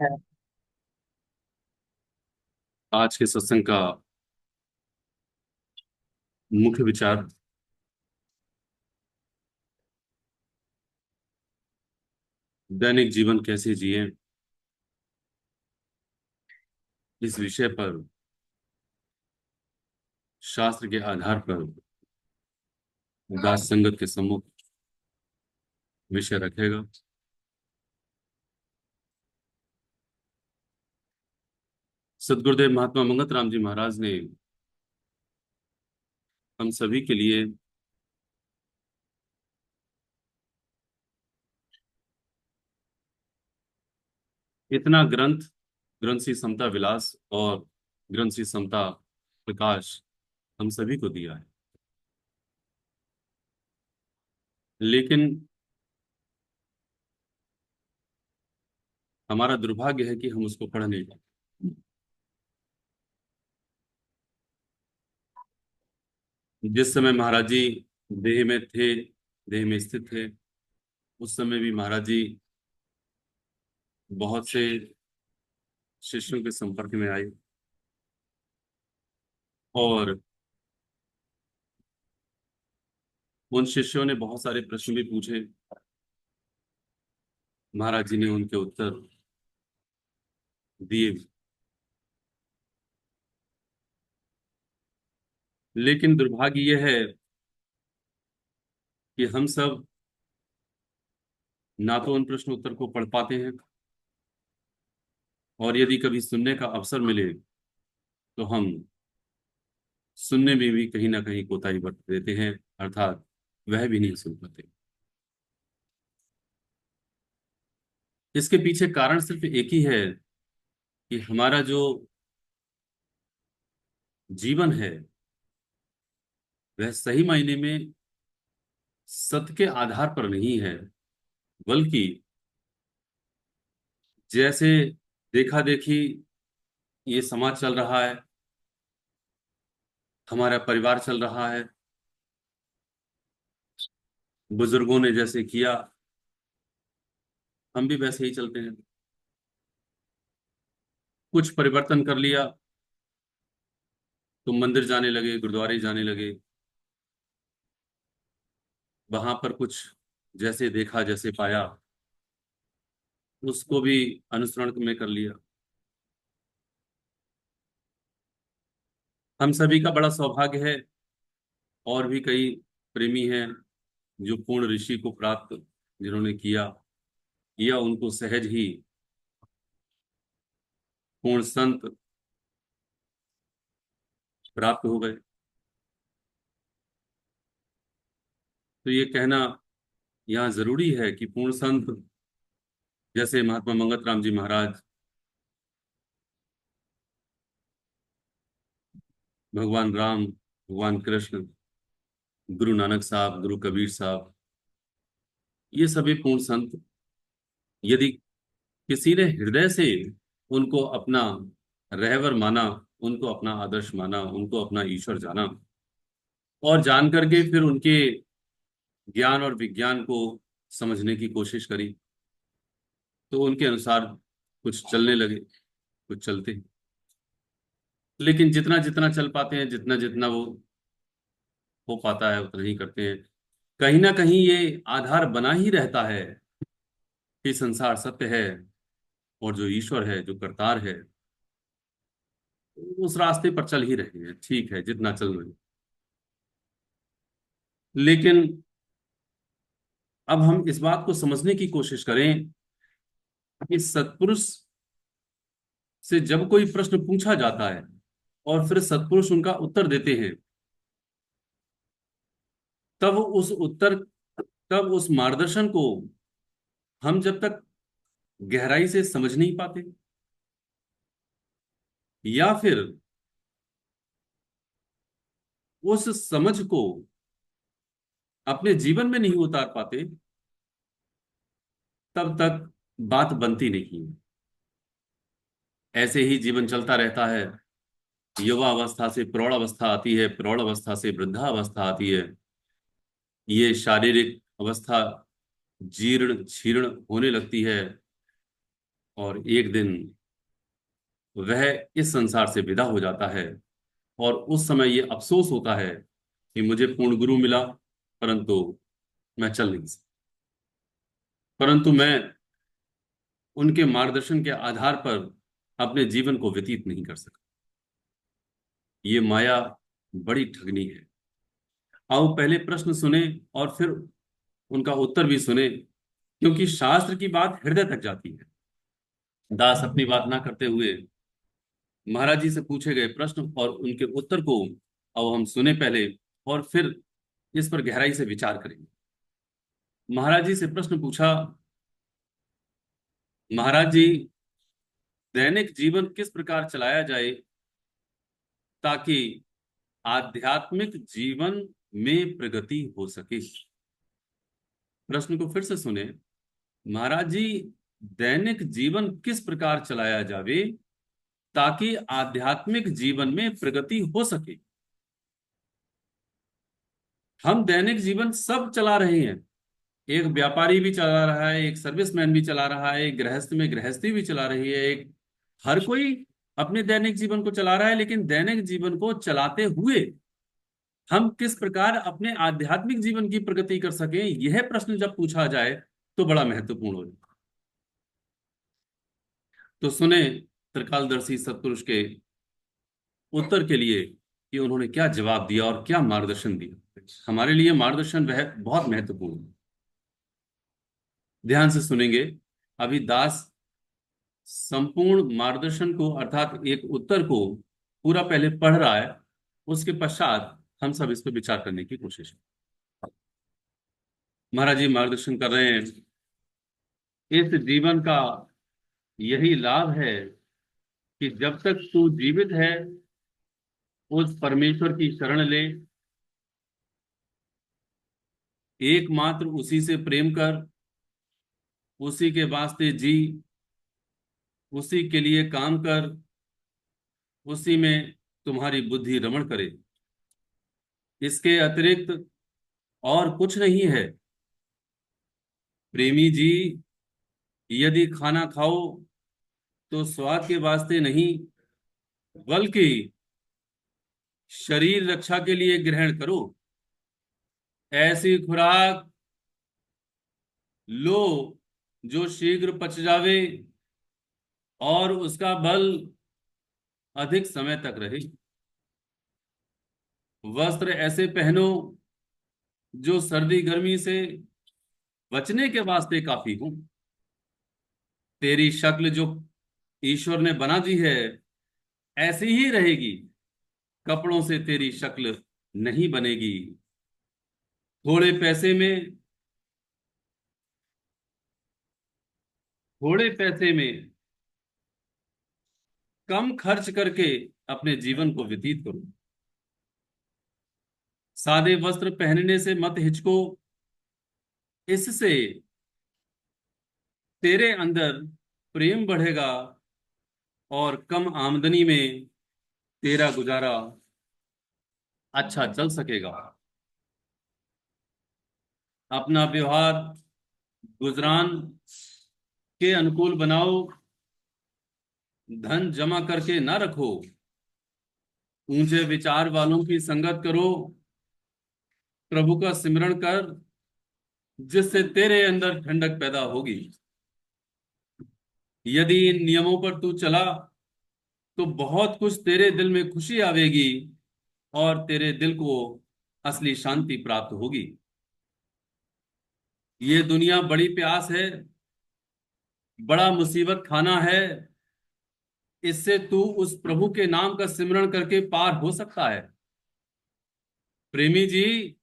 है। आज के सत्संग का मुख्य विचार दैनिक जीवन कैसे जिएं, इस विषय पर शास्त्र के आधार पर दास संगत के सम्मुख विषय रखेगा। सदगुरुदेव महात्मा मंगत राम जी महाराज ने हम सभी के लिए इतना ग्रंथ, ग्रंथ श्री समता विलास और ग्रंथ श्री समता प्रकाश हम सभी को दिया है। लेकिन हमारा दुर्भाग्य है कि हम उसको पढ़ नहीं पाते। जिस समय महाराज जी देह में थे, देह में स्थित थे, उस समय भी महाराज जी बहुत से शिष्यों के संपर्क में आए और उन शिष्यों ने बहुत सारे प्रश्न भी पूछे। महाराज जी ने उनके उत्तर दिए। लेकिन दुर्भाग्य यह है कि हम सब ना तो उन प्रश्न उत्तर को पढ़ पाते हैं, और यदि कभी सुनने का अवसर मिले तो हम सुनने में भी कहीं ना कहीं कोताही बरत देते हैं, अर्थात वह भी नहीं सुन पाते। इसके पीछे कारण सिर्फ एक ही है कि हमारा जो जीवन है वह सही मायने में सत्य के आधार पर नहीं है, बल्कि जैसे देखा देखी ये समाज चल रहा है, हमारा परिवार चल रहा है, बुजुर्गों ने जैसे किया हम भी वैसे ही चलते हैं। कुछ परिवर्तन कर लिया तो मंदिर जाने लगे, गुरुद्वारे जाने लगे, वहां पर कुछ जैसे देखा जैसे पाया उसको भी अनुसरण में कर लिया। हम सभी का बड़ा सौभाग्य है, और भी कई प्रेमी हैं जो पूर्ण ऋषि को प्राप्त जिन्होंने किया, या उनको सहज ही पूर्ण संत प्राप्त हो गए। तो ये कहना यहाँ जरूरी है कि पूर्ण संत जैसे महात्मा मंगत राम जी महाराज, भगवान राम, भगवान कृष्ण, गुरु नानक साहब, गुरु कबीर साहब, ये सभी पूर्ण संत, यदि किसी ने हृदय से उनको अपना रहबर माना, उनको अपना आदर्श माना, उनको अपना ईश्वर जाना, और जान करके फिर उनके ज्ञान और विज्ञान को समझने की कोशिश करी, तो उनके अनुसार कुछ चलने लगे, कुछ चलते हैं। लेकिन जितना जितना चल पाते हैं, जितना जितना वो हो पाता है उतना ही करते हैं। कहीं ना कहीं ये आधार बना ही रहता है कि संसार सत्य है, और जो ईश्वर है, जो करतार है, उस रास्ते पर चल ही रहे हैं। ठीक है, जितना चल रहे हैं। लेकिन अब हम इस बात को समझने की कोशिश करें कि सत्पुरुष से जब कोई प्रश्न पूछा जाता है और फिर सत्पुरुष उनका उत्तर देते हैं, तब उस उत्तर, तब उस मार्गदर्शन को हम जब तक गहराई से समझ नहीं पाते, या फिर उस समझ को अपने जीवन में नहीं उतार पाते, तब तक बात बनती नहीं है। ऐसे ही जीवन चलता रहता है। युवा अवस्था से प्रौढ़ अवस्था आती है, प्रौढ़ अवस्था से वृद्धावस्था आती है। ये शारीरिक अवस्था जीर्ण क्षीर्ण होने लगती है, और एक दिन वह इस संसार से विदा हो जाता है, और उस समय ये अफसोस होता है कि मुझे पूर्ण गुरु मिला, परंतु मैं चल नहीं सकता, परंतु मैं उनके मार्गदर्शन के आधार पर अपने जीवन को व्यतीत नहीं कर सका। ये माया बड़ी ठगनी है। आओ पहले प्रश्न सुने और फिर उनका उत्तर भी सुने, क्योंकि शास्त्र की बात हृदय तक जाती है। दास अपनी बात ना करते हुए महाराज जी से पूछे गए प्रश्न और उनके उत्तर को अब हम सुने पहले, और फिर इस पर गहराई से विचार करेंगे। महाराज जी से प्रश्न पूछा, महाराज जी, दैनिक जीवन किस प्रकार चलाया जाए ताकि आध्यात्मिक जीवन में प्रगति हो सके। प्रश्न को फिर से सुने। महाराज जी, दैनिक जीवन किस प्रकार चलाया जावे ताकि आध्यात्मिक जीवन में प्रगति हो सके। हम दैनिक जीवन सब चला रहे हैं। एक व्यापारी भी चला रहा है, एक सर्विसमैन भी चला रहा है, एक गृहस्थ में गृहस्थी भी चला रही है, एक हर कोई अपने दैनिक जीवन को चला रहा है। लेकिन दैनिक जीवन को चलाते हुए हम किस प्रकार अपने आध्यात्मिक जीवन की प्रगति कर सकें, यह प्रश्न जब पूछा जाए तो बड़ा महत्वपूर्ण हो जाए। तो सुने त्रिकालदर्शी सत्पुरुष के उत्तर के लिए कि उन्होंने क्या जवाब दिया और क्या मार्गदर्शन दिया। हमारे लिए मार्गदर्शन वह बहुत महत्वपूर्ण है। ध्यान से सुनेंगे। अभी दास संपूर्ण मार्गदर्शन को अर्थात एक उत्तर को पूरा पहले पढ़ रहा है, उसके पश्चात हम सब इस पर विचार करने की कोशिश है। महाराज जी मार्गदर्शन कर रहे हैं। इस जीवन का यही लाभ है कि जब तक तू जीवित है उस परमेश्वर की शरण ले, एकमात्र उसी से प्रेम कर, उसी के वास्ते जी, उसी के लिए काम कर, उसी में तुम्हारी बुद्धि रमण करे। इसके अतिरिक्त और कुछ नहीं है। प्रेमी जी, यदि खाना खाओ तो स्वाद के वास्ते नहीं, बल्कि शरीर रक्षा के लिए ग्रहण करो। ऐसी खुराक लो जो शीघ्र पच जावे और उसका बल अधिक समय तक रहे। वस्त्र ऐसे पहनो जो सर्दी गर्मी से बचने के वास्ते काफी हो। तेरी शक्ल जो ईश्वर ने बना दी है ऐसी ही रहेगी, कपड़ों से तेरी शक्ल नहीं बनेगी। थोड़े पैसे में थोड़े पैसे में कम खर्च करके अपने जीवन को व्यतीत करो। सादे वस्त्र पहनने से मत हिचको, इससे तेरे अंदर प्रेम बढ़ेगा और कम आमदनी में तेरा गुजारा अच्छा चल सकेगा। अपना व्यवहार गुजरान के अनुकूल बनाओ, धन जमा करके ना रखो। ऊंचे विचार वालों की संगत करो, प्रभु का सिमरण कर, जिससे तेरे अंदर ठंडक पैदा होगी। यदि इन नियमों पर तू चला तो बहुत कुछ तेरे दिल में खुशी आवेगी और तेरे दिल को असली शांति प्राप्त होगी। ये दुनिया बड़ी प्यास है, बड़ा मुसीबत खाना है। इससे तू उस प्रभु के नाम का सिमरण करके पार हो सकता है। प्रेमी जी,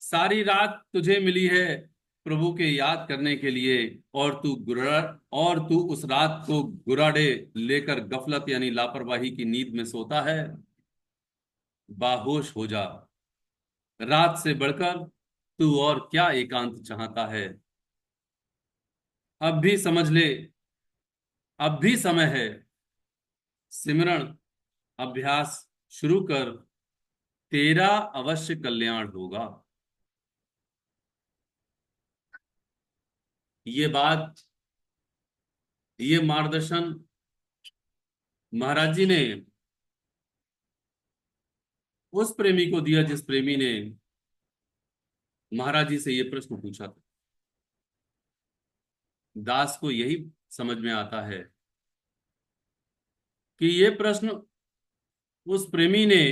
सारी रात तुझे मिली है प्रभु के याद करने के लिए, और तू उस रात को गुराड़े लेकर गफलत यानी लापरवाही की नींद में सोता है। बाहोश हो जा। रात से बढ़कर तू और क्या एकांत चाहता है। अब भी समझ ले, अब भी समय है। सिमरण अभ्यास शुरू कर, तेरा अवश्य कल्याण होगा। ये बात ये मार्गदर्शन महाराज जी ने उस प्रेमी को दिया जिस प्रेमी ने महाराज जी से ये प्रश्न पूछा था। दास को यही समझ में आता है कि ये प्रश्न उस प्रेमी ने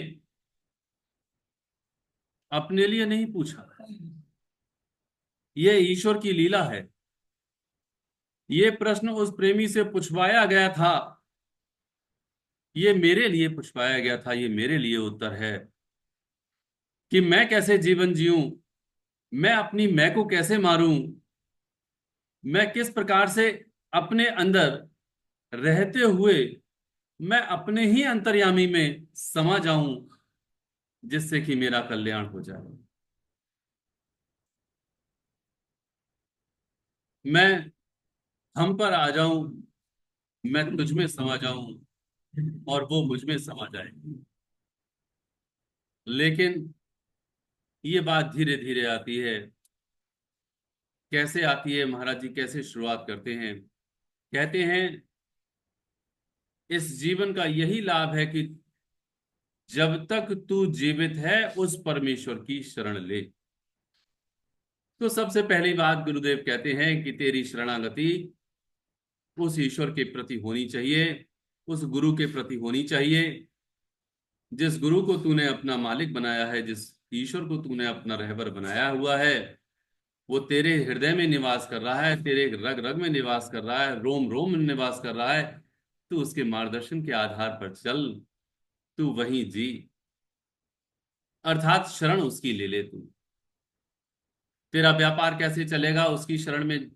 अपने लिए नहीं पूछा, ये ईश्वर की लीला है। ये प्रश्न उस प्रेमी से पूछवाया गया था, ये मेरे लिए पूछवाया गया था, ये मेरे लिए उत्तर है कि मैं कैसे जीवन जीऊं, मैं अपनी मैं को कैसे मारूं, मैं किस प्रकार से अपने अंदर रहते हुए मैं अपने ही अंतर्यामी में समा जाऊं, जिससे कि मेरा कल्याण हो जाए। मैं हम पर आ जाऊं, मैं तुझ में समा जाऊं और वो मुझ में समा जाए। लेकिन ये बात धीरे धीरे आती है। कैसे आती है, महाराज जी कैसे शुरुआत करते हैं? कहते हैं इस जीवन का यही लाभ है कि जब तक तू जीवित है उस परमेश्वर की शरण ले। तो सबसे पहली बात गुरुदेव कहते हैं कि तेरी शरणागति उस ईश्वर के प्रति होनी चाहिए, उस गुरु के प्रति होनी चाहिए। जिस गुरु को तूने अपना मालिक बनाया है, जिस ईश्वर को तूने अपना रहबर बनाया हुआ है, वो तेरे हृदय में निवास कर रहा है, तेरे रग रग में निवास कर रहा है, रोम रोम में निवास कर रहा है। तू उसके मार्गदर्शन के आधार पर चल, तू वहीं जी, अर्थात शरण उसकी ले ले तू। तेरा व्यापार कैसे चलेगा, उसकी शरण में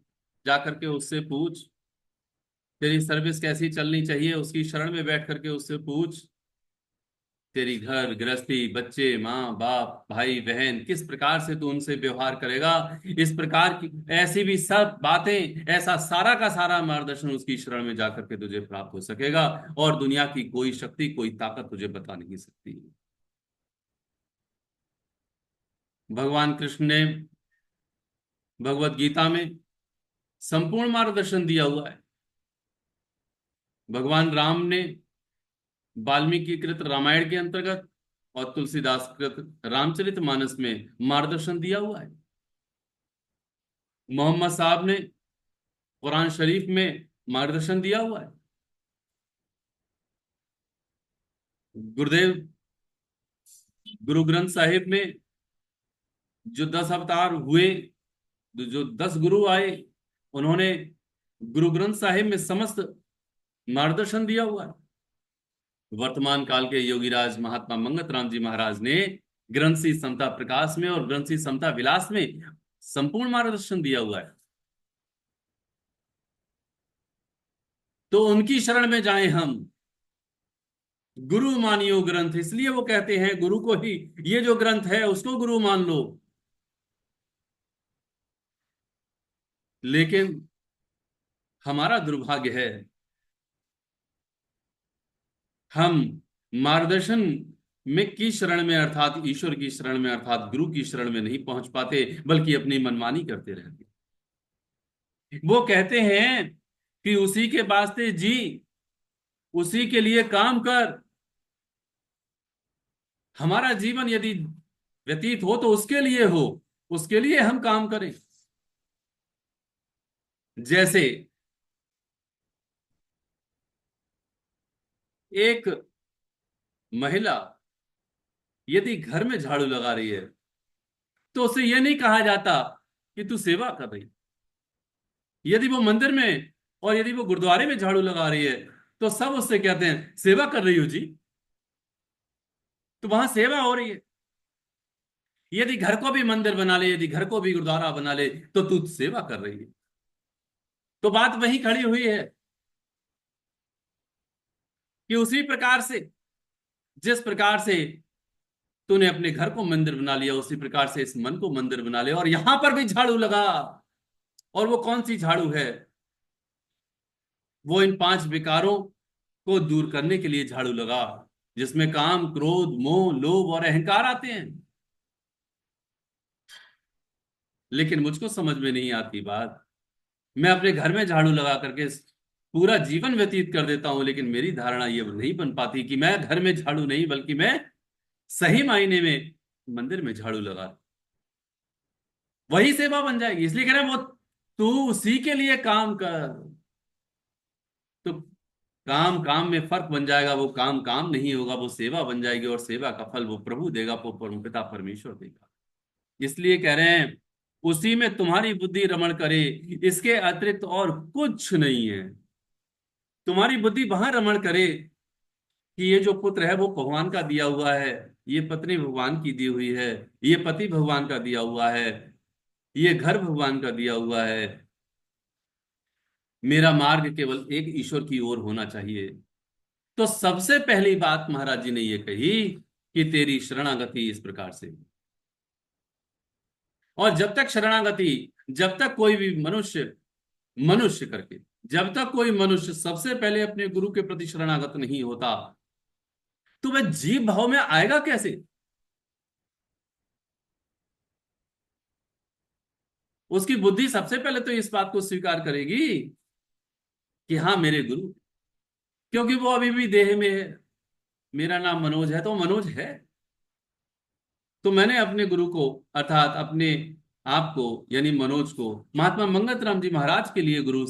जाकर के उससे पूछ। तेरी सर्विस कैसी चलनी चाहिए, उसकी शरण में बैठ करके उससे पूछ। तेरी घर गृहस्थी, बच्चे, माँ बाप, भाई बहन, किस प्रकार से तू उनसे व्यवहार करेगा, इस प्रकार की ऐसी भी सब बातें, ऐसा सारा का सारा मार्गदर्शन उसकी शरण में जाकर के तुझे प्राप्त हो सकेगा। और दुनिया की कोई शक्ति, कोई ताकत तुझे बता नहीं सकती। भगवान कृष्ण ने भगवत गीता में संपूर्ण मार्गदर्शन दिया हुआ है। भगवान राम ने वाल्मीकि कृत रामायण के अंतर्गत और तुलसीदास कृत रामचरितमानस में मार्गदर्शन दिया हुआ है। मोहम्मद साहब ने कुरान शरीफ में मार्गदर्शन दिया हुआ है। गुरुदेव गुरु ग्रंथ साहिब में जो 10 अवतार हुए, जो 10 गुरु आए, उन्होंने गुरु ग्रंथ साहिब में समस्त मार्गदर्शन दिया हुआ है। वर्तमान काल के योगीराज महात्मा मंगत राम जी महाराज ने ग्रंथ सी समता प्रकाश में और ग्रंथ सी समता विलास में संपूर्ण मार्गदर्शन दिया हुआ है। तो उनकी शरण में जाएं हम। गुरु मानियो ग्रंथ, इसलिए वो कहते हैं गुरु को ही, ये जो ग्रंथ है उसको गुरु मान लो। लेकिन हमारा दुर्भाग्य है, हम मार्गदर्शन में की शरण में अर्थात ईश्वर की शरण में अर्थात गुरु की शरण में नहीं पहुंच पाते, बल्कि अपनी मनमानी करते रहते। वो कहते हैं कि उसी के वास्ते जी, उसी के लिए काम कर। हमारा जीवन यदि व्यतीत हो तो उसके लिए हो, उसके लिए हम काम करें। जैसे एक महिला यदि घर में झाड़ू लगा रही है तो उसे यह नहीं कहा जाता कि तू सेवा कर रही। यदि वो मंदिर में और यदि वो गुरुद्वारे में झाड़ू लगा रही है तो सब उससे कहते हैं सेवा कर रही हो जी, तो वहां सेवा हो रही है। यदि घर को भी मंदिर बना ले, यदि घर को भी गुरुद्वारा बना ले, तो तू सेवा कर रही है। तो बात वही खड़ी हुई है कि उसी प्रकार से, जिस प्रकार से तूने अपने घर को मंदिर बना लिया, उसी प्रकार से इस मन को मंदिर बना ले और यहां पर भी झाड़ू लगा। और वो कौन सी झाड़ू है? वो इन 5 विकारों को दूर करने के लिए झाड़ू लगा, जिसमें काम, क्रोध, मोह, लोभ और अहंकार आते हैं। लेकिन मुझको समझ में नहीं आती बात। मैं अपने घर में झाड़ू लगा करके पूरा जीवन व्यतीत कर देता हूं, लेकिन मेरी धारणा ये नहीं बन पाती कि मैं घर में झाड़ू नहीं, बल्कि मैं सही मायने में मंदिर में झाड़ू लगा, वही सेवा बन जाएगी। इसलिए कह रहे हैं वो तू उसी के लिए काम कर। तो काम काम में फर्क बन जाएगा, वो काम काम नहीं होगा, वो सेवा बन जाएगी, और सेवा का फल वो प्रभु देगा, वो पिता परमेश्वर देगा। इसलिए कह रहे हैं उसी में तुम्हारी बुद्धि रमण करे, इसके अतिरिक्त और कुछ नहीं है। तुम्हारी बुद्धि वहां रमण करे कि ये जो पुत्र है वो भगवान का दिया हुआ है, ये पत्नी भगवान की दी हुई है, ये पति भगवान का दिया हुआ है, ये घर भगवान का दिया हुआ है, मेरा मार्ग केवल एक ईश्वर की ओर होना चाहिए। तो सबसे पहली बात महाराज जी ने ये कही कि तेरी शरणागति इस प्रकार से। और जब तक शरणागति, जब तक कोई भी मनुष्य मनुष्य करके, जब तक कोई मनुष्य सबसे पहले अपने गुरु के प्रति शरणागत नहीं होता, तो वह जीव भाव में आएगा कैसे? उसकी बुद्धि सबसे पहले तो इस बात को स्वीकार करेगी कि हाँ मेरे गुरु, क्योंकि वो अभी भी देह में है। मेरा नाम मनोज है तो मनोज है, तो मैंने अपने गुरु को अर्थात अपने आप को यानी मनोज को महात्मा मंगत राम जी महाराज के लिए गुरु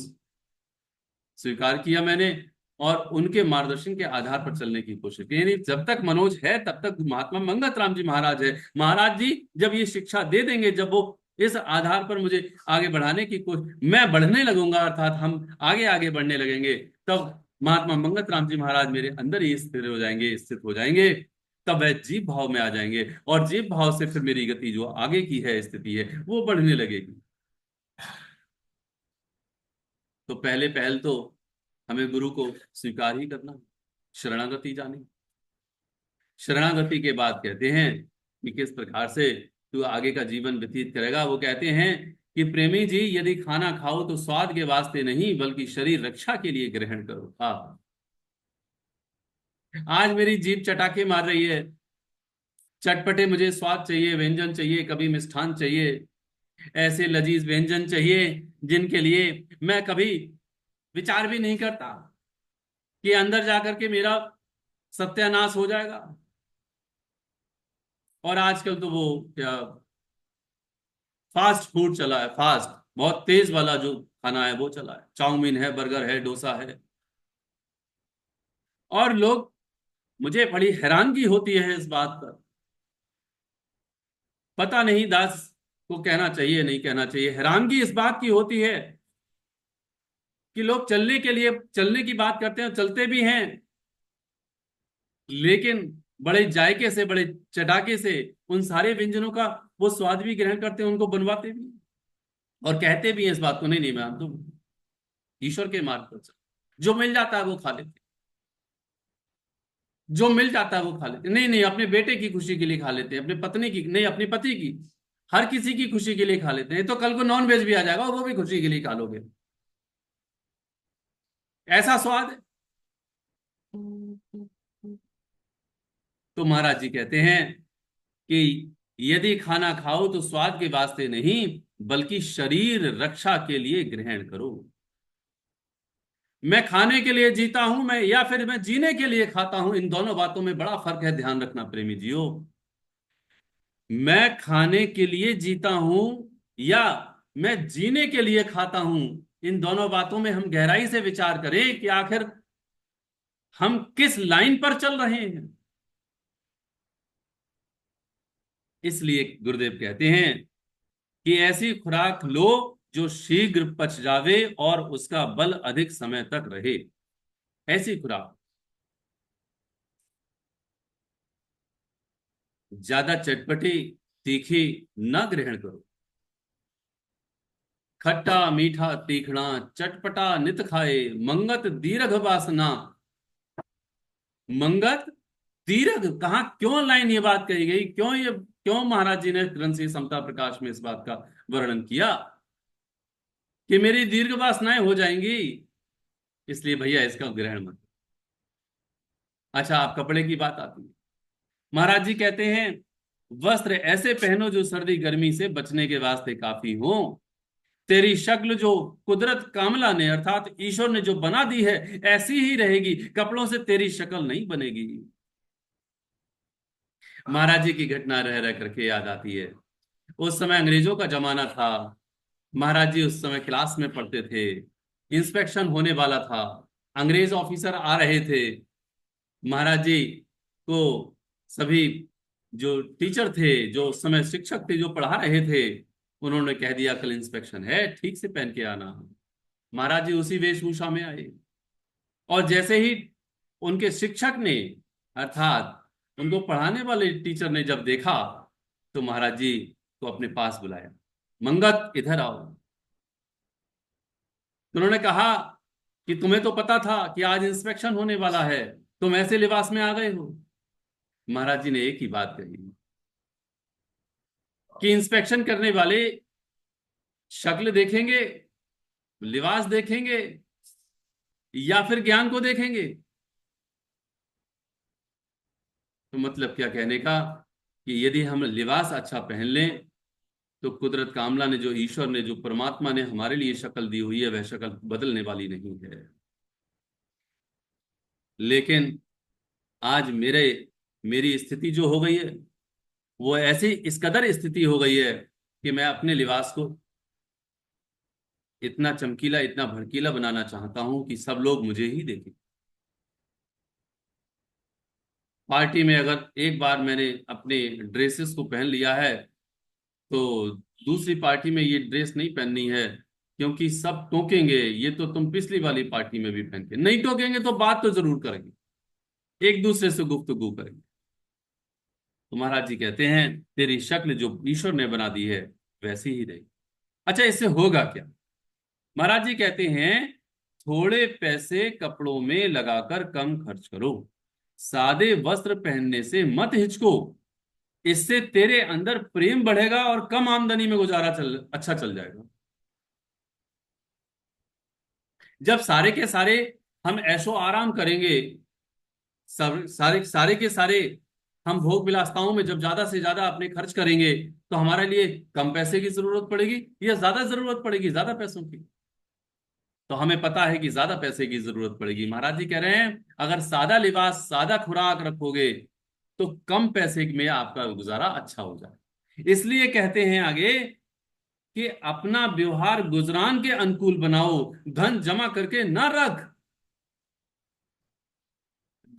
स्वीकार किया मैंने, और उनके मार्गदर्शन के आधार पर चलने की कोशिश की। यानी जब तक मनोज है तब तक महात्मा मंगत राम जी महाराज है। महाराज जी जब ये शिक्षा दे देंगे, जब वो इस आधार पर मुझे आगे बढ़ाने की कोशिश, मैं बढ़ने लगूंगा अर्थात हम आगे आगे बढ़ने लगेंगे, तब महात्मा मंगत राम जी महाराज मेरे अंदर ही स्थिर हो जाएंगे, स्थित हो जाएंगे। तब वह जीव भाव में आ जाएंगे, और जीव भाव से फिर मेरी गति जो आगे की है स्थिति है वो बढ़ने लगेगी। तो पहले पहल तो हमें गुरु को स्वीकार ही करना, शरणागति जानी। शरणागति के बाद कहते हैं कि किस प्रकार से तू आगे का जीवन व्यतीत करेगा। वो कहते हैं कि प्रेमी जी यदि खाना खाओ तो स्वाद के वास्ते नहीं, बल्कि शरीर रक्षा के लिए ग्रहण करो। हाँ, आज मेरी जीभ चटाके मार रही है, चटपटे मुझे स्वाद चाहिए, व्यंजन चाहिए, कभी मिष्ठान चाहिए, ऐसे लजीज व्यंजन चाहिए जिनके लिए मैं कभी विचार भी नहीं करता कि अंदर जाकर के मेरा सत्यानाश हो जाएगा। और आजकल तो वो क्या फास्ट फूड चला है, फास्ट बहुत तेज वाला जो खाना है वो चला है, चाउमीन है, बर्गर है, डोसा है। और लोग, मुझे बड़ी हैरानगी होती है इस बात पर, पता नहीं दास को कहना चाहिए नहीं कहना चाहिए, हैरानगी इस बात की होती है कि लोग चलने के लिए चलने की बात करते हैं, चलते भी हैं, लेकिन बड़े जायके से, बड़े चटाके से उन सारे व्यंजनों का वो स्वाद भी ग्रहण करते हैं, उनको बनवाते भी और कहते भी हैं इस बात को, नहीं नहीं मैं तो ईश्वर के मार्ग पर चल, जो मिल जाता है वो खा लेते, जो मिल जाता है वो खा लेते, नहीं नहीं अपने बेटे की खुशी के लिए खा लेते हैं, अपने पत्नी की नहीं, अपनी पति की, हर किसी की खुशी के लिए खा लेते हैं। तो कल को नॉन वेज भी आ जाएगा और वो भी खुशी के लिए खा लोगे, ऐसा स्वाद है। तो महाराज जी कहते हैं कि यदि खाना खाओ तो स्वाद के वास्ते नहीं, बल्कि शरीर रक्षा के लिए ग्रहण करो। मैं खाने के लिए जीता हूं मैं, या फिर मैं जीने के लिए खाता हूं, इन दोनों बातों में बड़ा फर्क है, ध्यान रखना प्रेमी जियो। मैं खाने के लिए जीता हूं या मैं जीने के लिए खाता हूं, इन दोनों बातों में हम गहराई से विचार करें कि आखिर हम किस लाइन पर चल रहे हैं। इसलिए गुरुदेव कहते हैं कि ऐसी खुराक लो जो शीघ्र पच जावे और उसका बल अधिक समय तक रहे। ऐसी खुराक, ज्यादा चटपटी तीखी न ग्रहण करो। खट्टा मीठा तीखना चटपटा नित खाए, मंगत दीर्घ वासना। मंगत दीर्घ कहाँ, क्यों लाइन ये बात कही गई, क्यों ये, क्यों महाराज जी ने ग्रंथ श्री समता प्रकाश में इस बात का वर्णन किया कि मेरी दीर्घ वासनाएं हो जाएंगी? इसलिए भैया इसका ग्रहण मत। अच्छा, आप कपड़े की बात आती है, महाराज जी कहते हैं वस्त्र ऐसे पहनो जो सर्दी गर्मी से बचने के वास्ते काफी हो। तेरी शक्ल जो कुदरत कामला ने अर्थात ईश्वर ने जो बना दी है ऐसी ही रहेगी, कपड़ों से तेरी शक्ल नहीं बनेगी। महाराज जी की घटना रह रह करके याद आती है। उस समय अंग्रेजों का जमाना था। महाराज जी उस समय क्लास में पढ़ते थे। इंस्पेक्शन होने वाला था। अंग्रेज ऑफिसर आ रहे थे। महाराज जी को सभी जो टीचर थे, जो उस समय शिक्षक थे, जो पढ़ा रहे थे, उन्होंने कह दिया कल इंस्पेक्शन है, ठीक से पहन के आना। महाराज जी उसी वेशभूषा में आए। और जैसे ही उनके शिक्षक ने अर्थात उनको पढ़ाने वाले टीचर ने जब देखा, तो महाराज जी को अपने पास बुलाया। मंगत इधर आओ। तो उन्होंने कहा कि तुम्हें तो पता था कि आज इंस्पेक्शन होने वाला है, तुम ऐसे लिबास में आ गए हो। महाराज जी ने एक ही बात कही कि इंस्पेक्शन करने वाले शक्ल देखेंगे, लिबास देखेंगे, या फिर ज्ञान को देखेंगे। तो मतलब क्या कहने का कि यदि हम लिबास अच्छा पहन लें तो कुदरत कामला ने, जो ईश्वर ने, जो परमात्मा ने हमारे लिए शक्ल दी हुई है, वह शक्ल बदलने वाली नहीं है। लेकिन आज मेरी स्थिति जो हो गई है, वो ऐसी इस कदर स्थिति हो गई है कि मैं अपने लिबास को इतना चमकीला, इतना भड़कीला बनाना चाहता हूं कि सब लोग मुझे ही देखें। पार्टी में अगर एक बार मैंने अपने ड्रेसेस को पहन लिया है, तो दूसरी पार्टी में ये ड्रेस नहीं पहननी है, क्योंकि सब टोकेंगे, ये तो तुम पिछली वाली पार्टी में भी पहन के नहीं टोकेंगे तो बात तो जरूर करेंगे, एक दूसरे से गुफ्तगू करेंगे। तो महाराज जी कहते हैं तेरी शक्ल जो ईश्वर ने बना दी है वैसी ही रहेगी। अच्छा, इससे होगा क्या? महाराज जी कहते हैं थोड़े पैसे कपड़ों में लगाकर कम खर्च करो, सादे वस्त्र पहनने से मत हिचको, इससे तेरे अंदर प्रेम बढ़ेगा और कम आमदनी में गुजारा अच्छा चल जाएगा। जब सारे के सारे हम ऐशो आराम करेंगे, सारे सारे के सारे हम भोग विलासताओं में जब ज्यादा से ज्यादा अपने खर्च करेंगे, तो हमारे लिए कम पैसे की जरूरत पड़ेगी या ज्यादा जरूरत पड़ेगी ज्यादा पैसों की? तो हमें पता है कि ज्यादा पैसे की जरूरत पड़ेगी। महाराज जी कह रहे हैं अगर सादा लिबास, सादा खुराक रखोगे तो कम पैसे में आपका गुजारा अच्छा हो जाए। इसलिए कहते हैं आगे कि अपना व्यवहार गुजरान के अनुकूल बनाओ, धन जमा करके ना रख,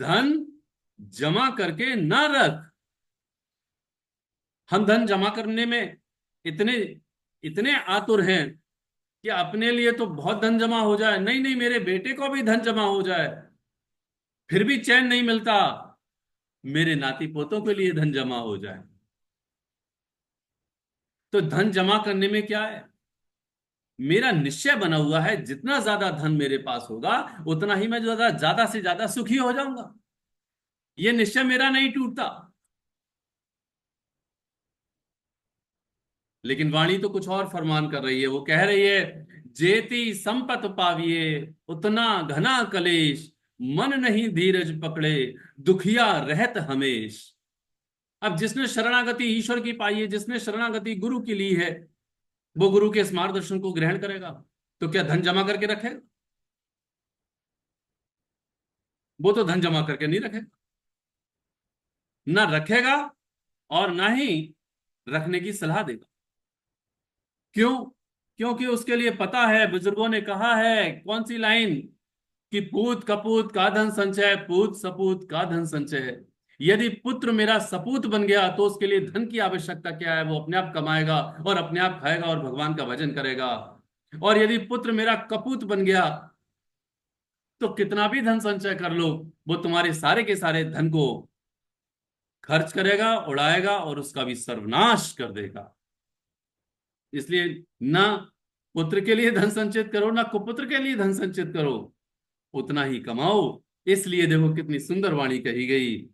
धन जमा करके ना रख। हम धन जमा करने में इतने इतने आतुर हैं कि अपने लिए तो बहुत धन जमा हो जाए, नहीं नहीं मेरे बेटे को भी धन जमा हो जाए, फिर भी चैन नहीं मिलता, मेरे नाती पोतों के लिए धन जमा हो जाए। तो धन जमा करने में क्या है? मेरा निश्चय बना हुआ है जितना ज्यादा धन मेरे पास होगा उतना ही मैं ज्यादा ज्यादा से ज्यादा सुखी हो जाऊंगा। ये निश्चय मेरा नहीं टूटता। लेकिन वाणी तो कुछ और फरमान कर रही है। वो कह रही है जेती संपत पाविए उतना घना कलेश, मन नहीं धीरज पकड़े दुखिया रहत हमेश। अब जिसने शरणागति ईश्वर की पाई है, जिसने शरणागति गुरु की ली है, वो गुरु के इस मार्गदर्शन को ग्रहण करेगा। तो क्या धन जमा करके रखेगा? वो तो धन जमा करके नहीं रखेगा, ना रखेगा और ना ही रखने की सलाह देगा। क्यों? क्योंकि उसके लिए पता है, बुजुर्गों ने कहा है, कौन सी लाइन, कि पूत कपूत का धन संचय, पूत सपूत का धन संचय। यदि पुत्र मेरा सपूत बन गया तो उसके लिए धन की आवश्यकता क्या है? वो अपने आप कमाएगा और अपने आप खाएगा और भगवान का भजन करेगा। और यदि पुत्र मेरा कपूत बन गया तो कितना भी धन संचय कर लो, वो तुम्हारे सारे के सारे धन को खर्च करेगा, उड़ाएगा और उसका भी सर्वनाश कर देगा। इसलिए ना पुत्र के लिए धन संचित करो, ना कुपुत्र के लिए धन संचित करो, उतना ही कमाओ। इसलिए देखो कितनी सुंदर वाणी कही गई,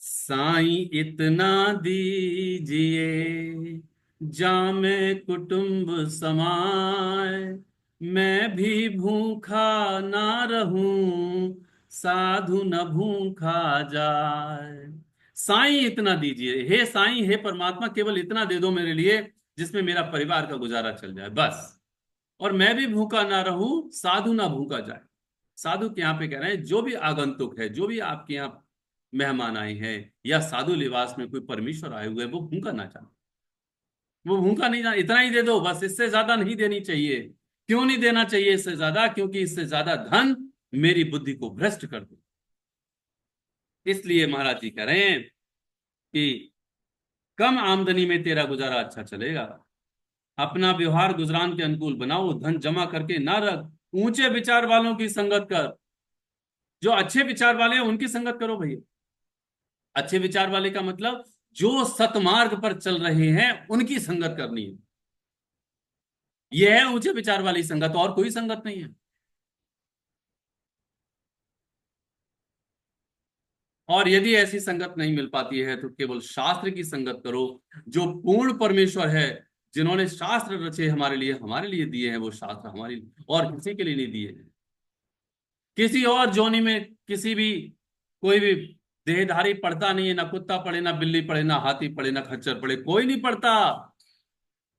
साईं इतना दीजिए जामे कुटुंब समाए, मैं भी भूखा ना रहूं साधु न भूखा जाए। साईं इतना दीजिए, हे साईं, हे परमात्मा, केवल इतना दे दो मेरे लिए जिसमें मेरा परिवार का गुजारा चल जाए बस। और मैं भी भूखा ना रहूं, साधु ना भूखा जाए। साधु के यहाँ पे कह रहे हैं जो भी आगंतुक है, जो भी आपके यहाँ मेहमान आए हैं या साधु लिबास में कोई परमेश्वर आए हुए हैं, वो भूखा ना जाए। वो भूखा नहीं जाए, इतना ही दे दो बस, इससे ज्यादा नहीं देनी चाहिए। क्यों नहीं देना चाहिए इससे ज्यादा? क्योंकि इससे ज्यादा धन मेरी बुद्धि को भ्रष्ट कर दे। इसलिए महाराज जी कह रहे हैं कि कम आमदनी में तेरा गुजारा अच्छा चलेगा। अपना व्यवहार गुजरान के अनुकूल बनाओ, धन जमा करके ना रख। ऊंचे विचार वालों की संगत कर। जो अच्छे विचार वाले हैं उनकी संगत करो भैया। अच्छे विचार वाले का मतलब जो सतमार्ग पर चल रहे हैं उनकी संगत करनी है। यह है ऊंचे विचार वाली संगत, और कोई संगत नहीं है। और यदि ऐसी संगत नहीं मिल पाती है तो केवल शास्त्र की संगत करो। जो पूर्ण परमेश्वर है, जिन्होंने शास्त्र रचे हमारे लिए दिए हैं, वो शास्त्र हमारे और किसी के लिए नहीं दिए हैं। किसी और जोनी में किसी भी कोई भी देहधारी पढ़ता नहीं है। ना कुत्ता पढ़े, ना बिल्ली पढ़े, ना हाथी पढ़े, ना खच्चर पढ़े, कोई नहीं पढ़ता।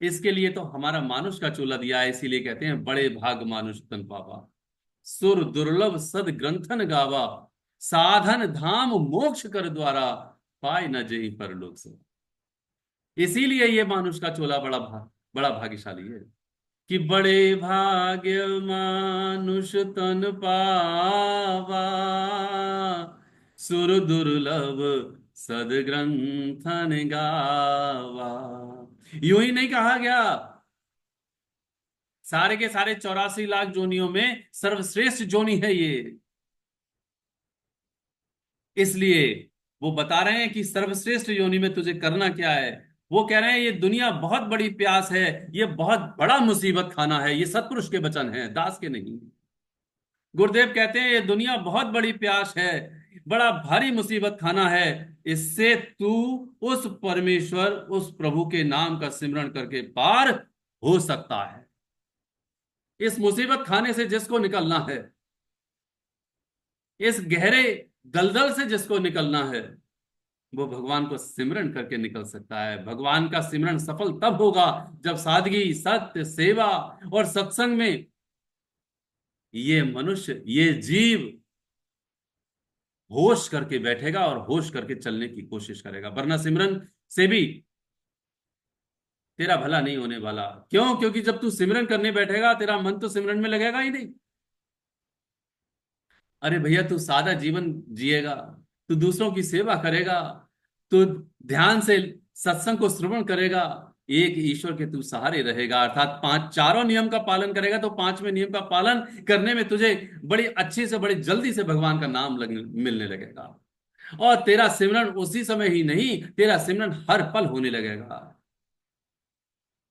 इसके लिए तो हमारा मानुष का चोला दिया है। इसीलिए कहते हैं बड़े भाग मानुष तन पावा, सुर दुर्लभ सद ग्रंथन गावा, साधन धाम मोक्ष कर द्वारा, पाए न जेहि परलोक से। इसीलिए ये मानुष का चोला बड़ा भाग्यशाली है कि बड़े भाग्य मानुष तन पावा, सुर दुर्लभ सदग्रंथन गावा। यूं ही नहीं कहा गया, सारे के सारे 84 लाख जोनियों में सर्वश्रेष्ठ जोनी है ये। इसलिए वो बता रहे हैं कि सर्वश्रेष्ठ योनि में तुझे करना क्या है। वो कह रहे हैं ये दुनिया बहुत बड़ी प्यास है, ये बहुत बड़ा मुसीबत खाना है। ये सतपुरुष के वचन हैं, दास के नहीं। गुरुदेव कहते हैं ये दुनिया बहुत बड़ी प्यास है, बड़ा भारी मुसीबत खाना है। इससे तू उस परमेश्वर, उस प्रभु के नाम का सिमरण करके पार हो सकता है। इस मुसीबत खाने से जिसको निकलना है, इस गहरे दलदल से जिसको निकलना है, वो भगवान को सिमरण करके निकल सकता है। भगवान का सिमरण सफल तब होगा जब सादगी, सत्य, सेवा और सत्संग में ये मनुष्य, ये जीव होश करके बैठेगा और होश करके चलने की कोशिश करेगा। वरना सिमरन से भी तेरा भला नहीं होने वाला। क्यों? क्योंकि जब तू सिमरन करने बैठेगा तेरा मन तो सिमरन में लगेगा ही नहीं। अरे भैया, तू सादा जीवन जिएगा, तू दूसरों की सेवा करेगा, तू ध्यान से सत्संग को श्रवण करेगा, एक ईश्वर के तू सहारे रहेगा, अर्थात पांच चारों नियम का पालन करेगा, तो पांचवें नियम का पालन करने में तुझे बड़ी अच्छी से बड़ी जल्दी से भगवान का नाम मिलने लगेगा। और तेरा सिमरन उसी समय ही नहीं, तेरा सिमरन हर पल होने लगेगा।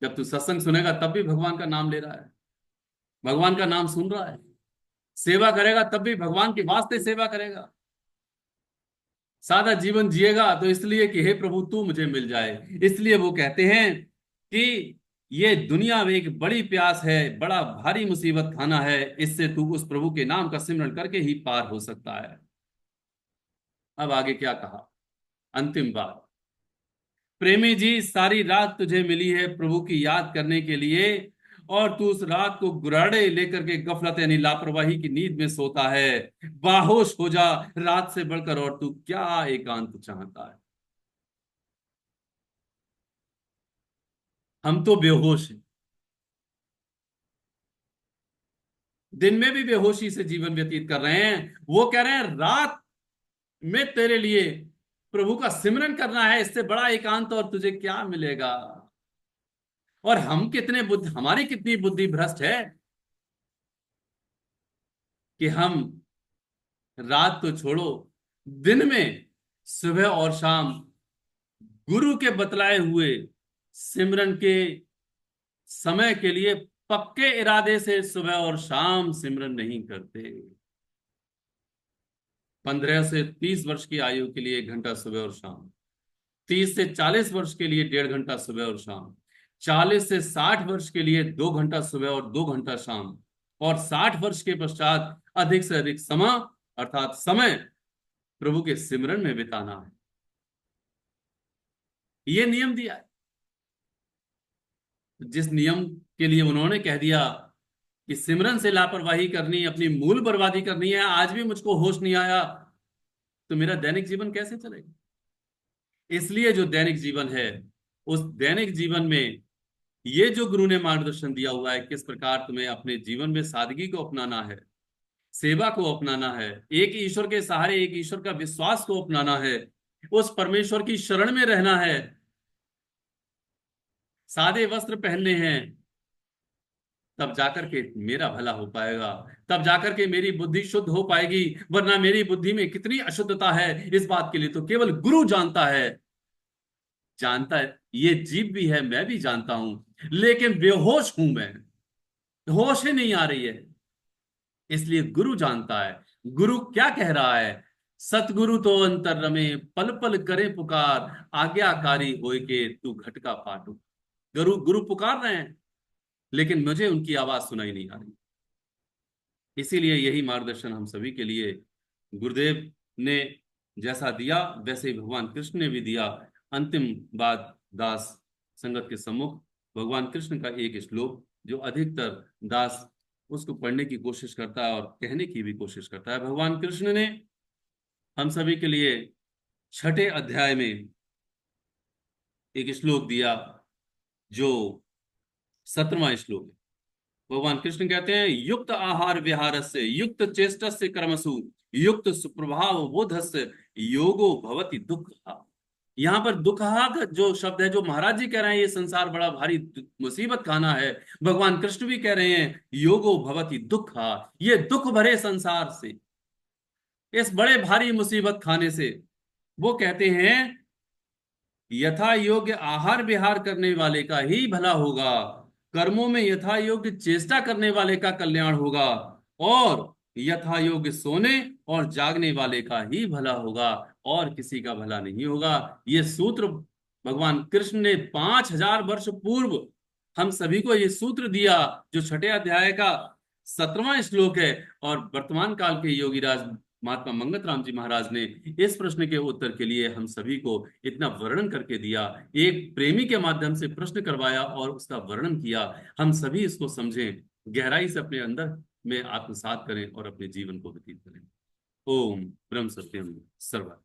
जब तू सत्संग सुनेगा तब भी भगवान का नाम ले रहा है, भगवान का नाम सुन रहा है। सेवा करेगा तब भी भगवान के वास्ते सेवा करेगा। सादा जीवन जिएगा तो इसलिए कि हे प्रभु तू मुझे मिल जाए। इसलिए वो कहते हैं कि ये दुनिया में एक बड़ी प्यास है, बड़ा भारी मुसीबत खाना है। इससे तू उस प्रभु के नाम का सिमरण करके ही पार हो सकता है। अब आगे क्या कहा, अंतिम बात। प्रेमी जी, सारी रात तुझे मिली है प्रभु की याद करने के लिए, और तू उस रात को गुराड़े लेकर के गफलत यानी लापरवाही की नींद में सोता है। बाहोश हो जा रात से बढ़कर, और तू क्या एकांत चाहता है। हम तो बेहोश हैं, दिन में भी बेहोशी से जीवन व्यतीत कर रहे हैं। वो कह रहे हैं रात में तेरे लिए प्रभु का सिमरन करना है, इससे बड़ा एकांत और तुझे क्या मिलेगा। और हम कितने बुद्धि, हमारी कितनी बुद्धि भ्रष्ट है कि हम रात तो छोड़ो, दिन में सुबह और शाम गुरु के बतलाए हुए सिमरन के समय के लिए पक्के इरादे से सुबह और शाम सिमरन नहीं करते। 15 से 30 वर्ष की आयु के लिए 1 घंटा सुबह और शाम, 30 से 40 वर्ष के लिए 1.5 घंटा सुबह और शाम, 40 से 60 वर्ष के लिए 2 घंटा सुबह और 2 घंटा शाम, और 60 वर्ष के पश्चात अधिक से अधिक समय अर्थात समय प्रभु के सिमरन में बिताना है। ये नियम दिया है। जिस नियम के लिए उन्होंने कह दिया कि सिमरन से लापरवाही करनी, अपनी मूल बर्बादी करनी है, आज भी मुझको होश नहीं आया, तो मेरा दैनिक जीवन कैसे चलेगा? इसलिए जो दैनिक जीवन है, उस दैनिक जीवन में ये जो गुरु ने मार्गदर्शन दिया हुआ है, किस प्रकार तुम्हें अपने जीवन में सादगी को अपनाना है, सेवा को अपनाना है, एक ईश्वर के सहारे, एक ईश्वर का विश्वास को अपनाना है, उस परमेश्वर की शरण में रहना है, सादे वस्त्र पहनने हैं, तब जाकर के मेरा भला हो पाएगा, तब जाकर के मेरी बुद्धि शुद्ध हो पाएगी। वरना मेरी बुद्धि में कितनी अशुद्धता है, इस बात के लिए तो केवल गुरु जानता है। जानता है, ये जीव भी है, मैं भी जानता हूं, लेकिन बेहोश हूं मैं, होश ही नहीं आ रही है। इसलिए गुरु जानता है। गुरु क्या कह रहा है? सतगुरु तो अंतर रमे, पल पल करे पुकार, आज्ञाकारी होय के तू घट का पाटू। गुरु गुरु पुकार रहे हैं, लेकिन मुझे उनकी आवाज सुनाई नहीं आ रही। इसीलिए यही मार्गदर्शन हम सभी के लिए गुरुदेव ने जैसा दिया, वैसे ही भगवान कृष्ण ने भी दिया। अंतिम बात दास संगत के सम्मुख भगवान कृष्ण का एक श्लोक, जो अधिकतर दास उसको पढ़ने की कोशिश करता है और कहने की भी कोशिश करता है। भगवान कृष्ण ने हम सभी के लिए छठे अध्याय में एक श्लोक दिया, जो 17वां श्लोक है। भगवान कृष्ण कहते हैं, युक्त आहार विहारस्य युक्त चेष्टस्य कर्मसु युक्त सुप्रभाव बोधस्य योगो भवति दुःखः। यहाँ पर दुःखः का जो शब्द है, जो महाराज जी कह रहे हैं, ये संसार बड़ा भारी मुसीबत खाना है, भगवान कृष्ण भी कह रहे हैं योगो भवति दुःखः, ये दुख भरे संसार से, इस बड़े भारी मुसीबत खाने से, वो कहते हैं यथा योग्य आहार विहार करने वाले का ही भला होगा, कर्मों में यथा योग्य चेष्टा करने वाले का कल्याण होगा, और यथा योग्य सोने और जागने वाले का ही भला होगा, और किसी का भला नहीं होगा। ये सूत्र भगवान कृष्ण ने 5000 वर्ष पूर्व हम सभी को ये सूत्र दिया, जो छठे अध्याय का 17वां श्लोक है। और वर्तमान काल के योगीराज महात्मा मंगत राम जी महाराज ने इस प्रश्न के उत्तर के लिए हम सभी को इतना वर्णन करके दिया, एक प्रेमी के माध्यम से प्रश्न करवाया और उसका वर्णन किया। हम सभी इसको समझें, गहराई से अपने अंदर में आत्मसात करें और अपने जीवन को व्यतीत करें। ओम ब्रह्म सत्यम सर्वम।